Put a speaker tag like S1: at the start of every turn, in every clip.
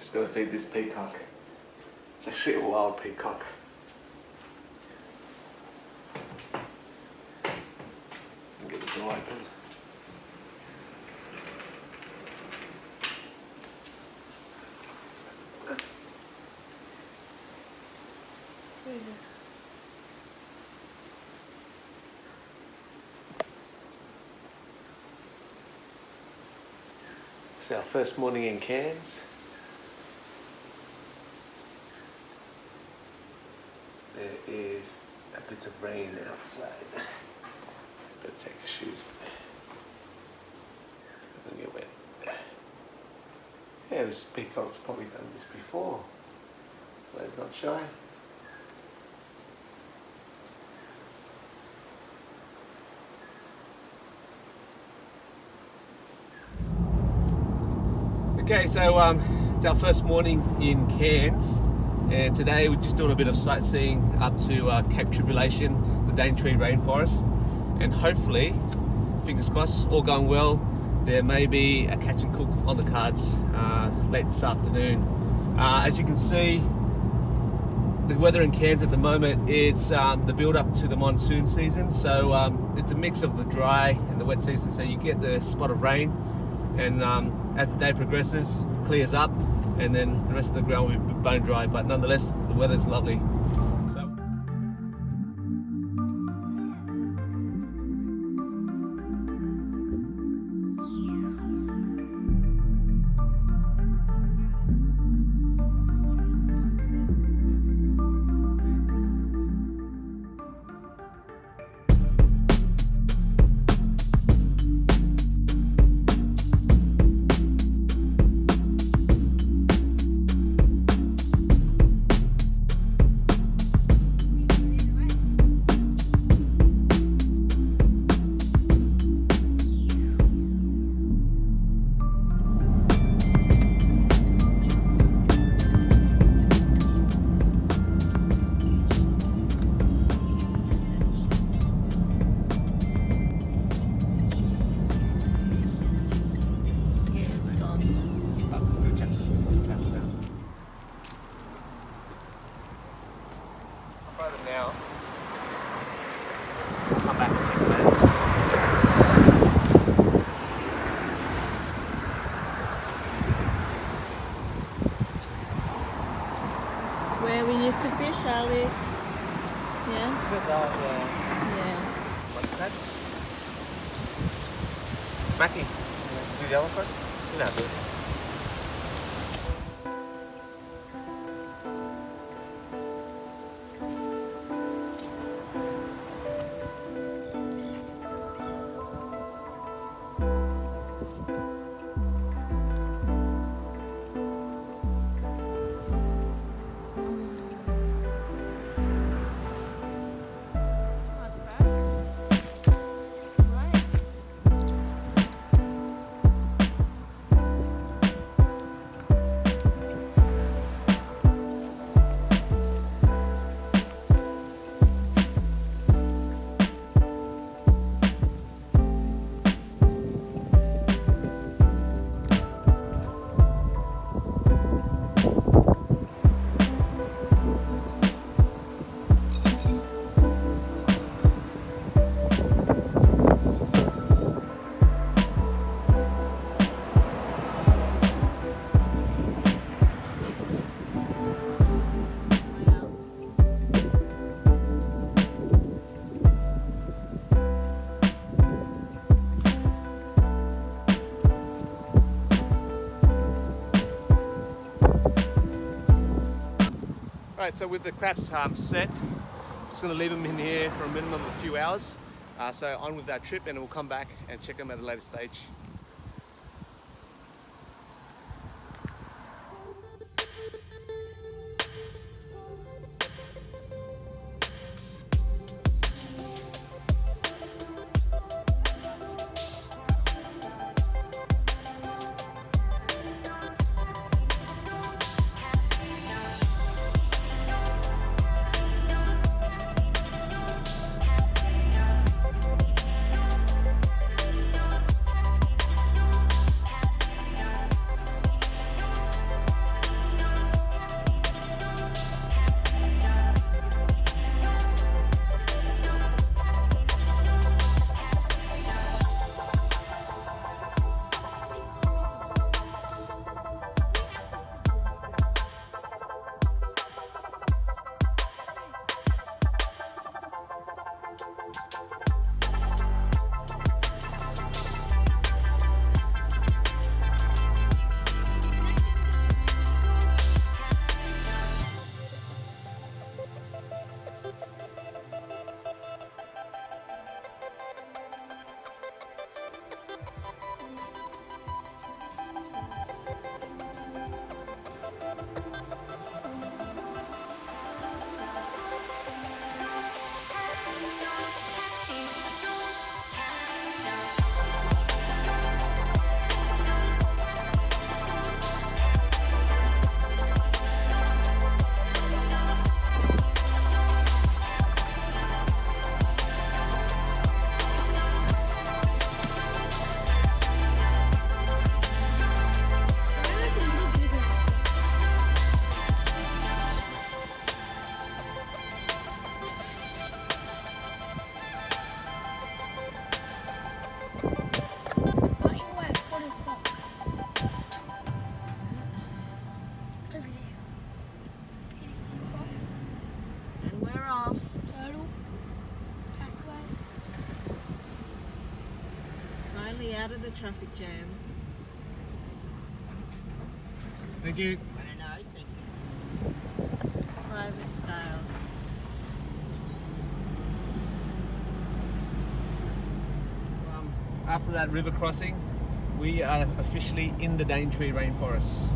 S1: Just gotta feed this peacock. It's actually a wild peacock. Get the door open. It's our first morning in Cairns. There is a bit of rain outside. Better take your shoes. Don't get wet. Yeah, this peacock's probably done this before. But it's not shy. Okay, so it's our first morning in Cairns, and today we're just doing a bit of sightseeing up to Cape Tribulation, the Daintree Rainforest, and hopefully, fingers crossed, all going well, there may be a catch and cook on the cards late this afternoon. As you can see, the weather in Cairns at the moment is the build up to the monsoon season, so it's a mix of the dry and the wet season, so you get the spot of rain, and as the day progresses, it clears up, and then the rest of the ground will be bone dry, but nonetheless, the weather's lovely. So now. We'll come back and check them out.
S2: It's where we used to fish, Alex. Yeah? Yeah.
S1: What crabs? Mackie, do the other for us? You know, do it. Alright, so with the craps set, just going to leave them in here for a minimum of a few hours. So on with our trip, and we'll come back and check them at a later stage.
S2: Finally out of the traffic jam.
S1: Thank you.
S3: I don't know, thank you.
S2: Private sale.
S1: After that river crossing, we are officially in the Daintree Rainforest.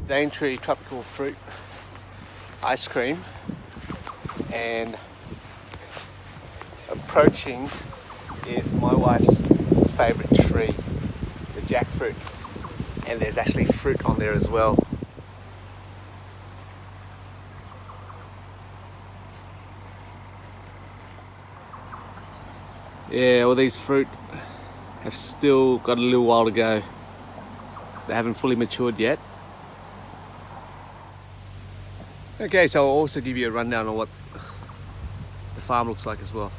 S1: Daintree tropical fruit ice cream, and approaching is my wife's favourite tree, the jackfruit, and there's actually fruit on there as well. Yeah, all these fruit have still got a little while to go. They haven't fully matured yet. Okay, so I'll also give you a rundown on what the farm looks like as well.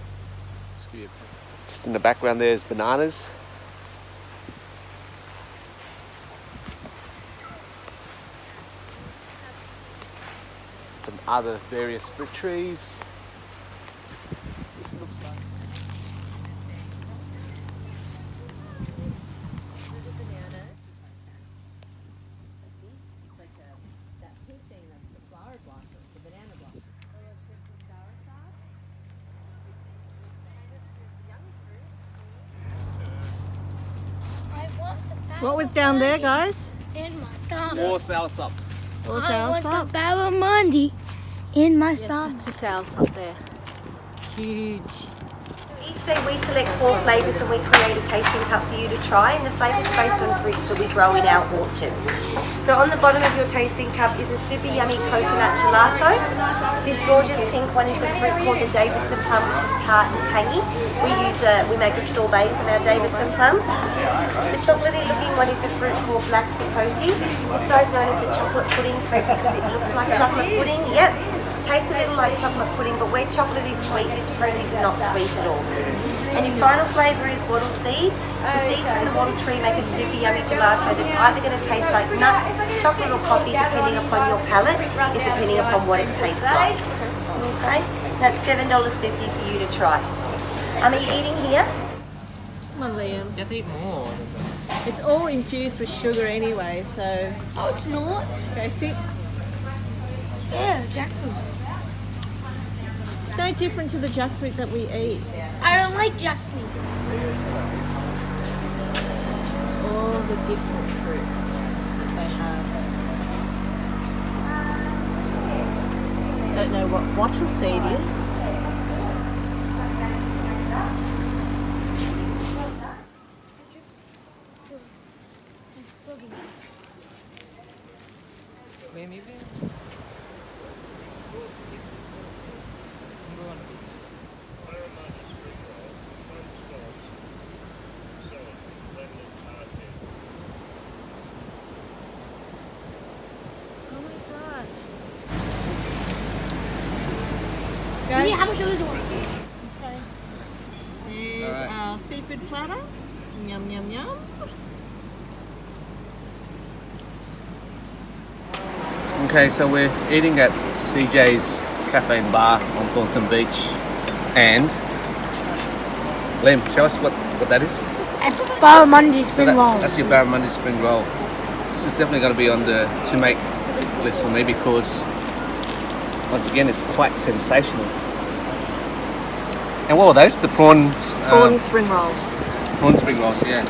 S1: Just in the background there's bananas. Some other various fruit trees. This looks like...
S2: What was down there, guys?
S4: In my stomach.
S1: More soursop.
S2: Or
S4: I want some
S2: soursop?
S4: barramundi in my
S2: Yes,
S4: stomach.
S2: it's a soursop there. Huge.
S5: Each day we select 4 flavours and we create a tasting cup for you to try, and the flavours are based on fruits that we grow in our orchard. So on the bottom of your tasting cup is a super yummy coconut gelato. This gorgeous pink one is a fruit called the Davidson plum, which is tart and tangy. We make a sorbet from our Davidson plums. The chocolatey looking one is a fruit called black sapote. This guy's known as the chocolate pudding fruit because it looks like chocolate pudding. Yep. Tastes a little like chocolate pudding, but where chocolate is sweet, this fruit is not sweet at all. And your final flavour is wattle seed. The seeds from the wattle tree make a super yummy gelato that's either going to taste like nuts, chocolate or coffee, depending upon your palate, is depending upon what it tastes like. Okay, that's $7.50 for you to try. Are you eating here?
S2: Come on, Liam.
S3: You have to eat more.
S2: It's all infused with sugar anyway, so...
S4: Oh, it's not?
S2: Okay, sit.
S4: Yeah, jackfruit.
S2: It's no different to the jackfruit that we eat.
S4: I don't like jackfruit.
S2: All the different fruits that they have. Don't know what wattle seed is.
S3: Maybe.
S2: Oh my god.
S4: Yeah, how much sugar do you want?
S2: Okay. Here's our seafood platter. Yum, yum, yum.
S1: Okay, so we're eating at CJ's Cafe and Bar on Thornton Beach, and Liam, show us what that is.
S4: Barramundi spring roll.
S1: That's your barramundi spring roll. This is definitely going to be on the to make list for me because once again it's quite sensational. And what were those? The prawns?
S2: Prawn spring rolls.
S1: Prawn spring rolls, yeah.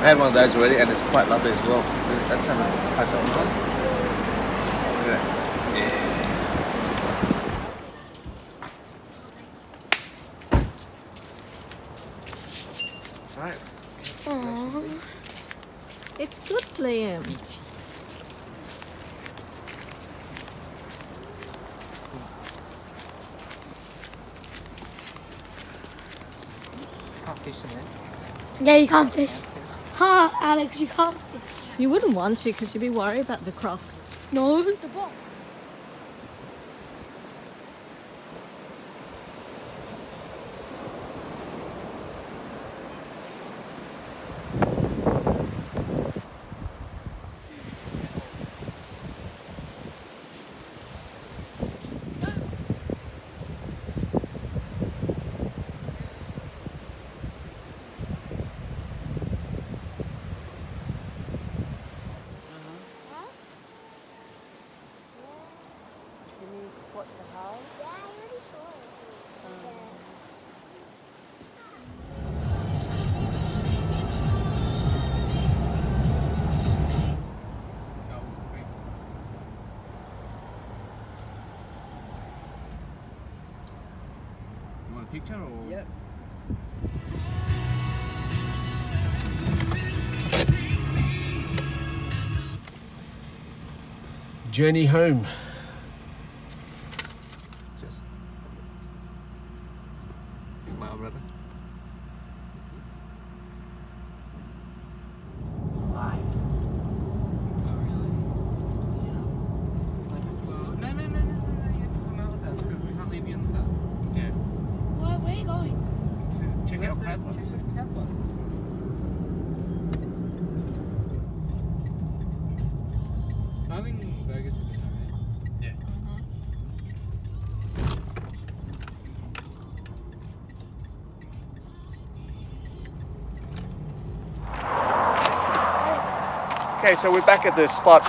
S1: I had one of those already and it's quite lovely as well. Let's have a close up one. Look at that. Yeah. Right.
S4: Aww.
S2: It's good, Liam.
S3: Can't fish in it.
S4: Yeah, you can't fish. Huh, Alex, you can't fish.
S2: You wouldn't want to because you'd be worried about the crocs.
S4: No, the box.
S3: picture or? Yep.
S1: Journey home. Just smile, brother.
S3: Live. Oh really? Yeah. No, you have to come out with us because we can't leave you in the car.
S1: Yeah.
S4: Where are you going?
S1: Check out crab pots.
S3: Check the crab pots. Having burgers for dinner, right?
S1: Yeah. Okay, so we're back at the spot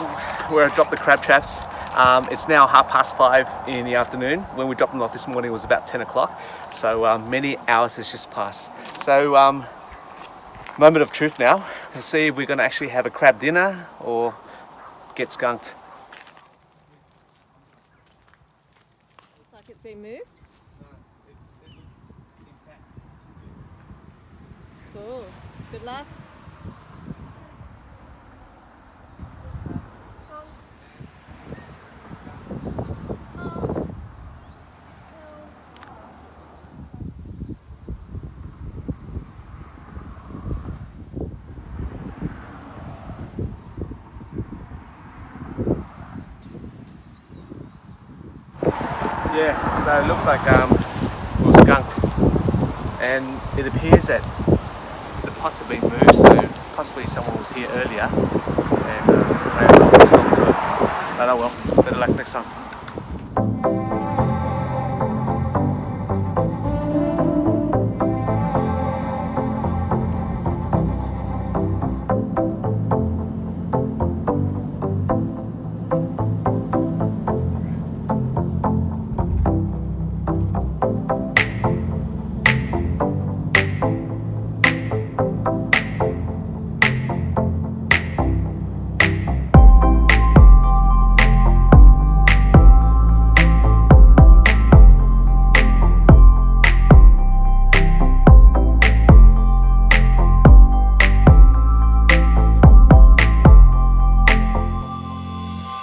S1: where I dropped the crab traps. It's now 5:30 in the afternoon. When we dropped them off this morning, it was about 10 o'clock. So many hours has just passed. So moment of truth now. Let's see if we're going to actually have a crab dinner or get skunked.
S2: Looks like it's been moved. Cool. Good luck.
S1: Yeah, so it looks like we were skunked, and it appears that the pots have been moved, so possibly someone was here earlier and may have got themselves to it. But oh well, better luck next time.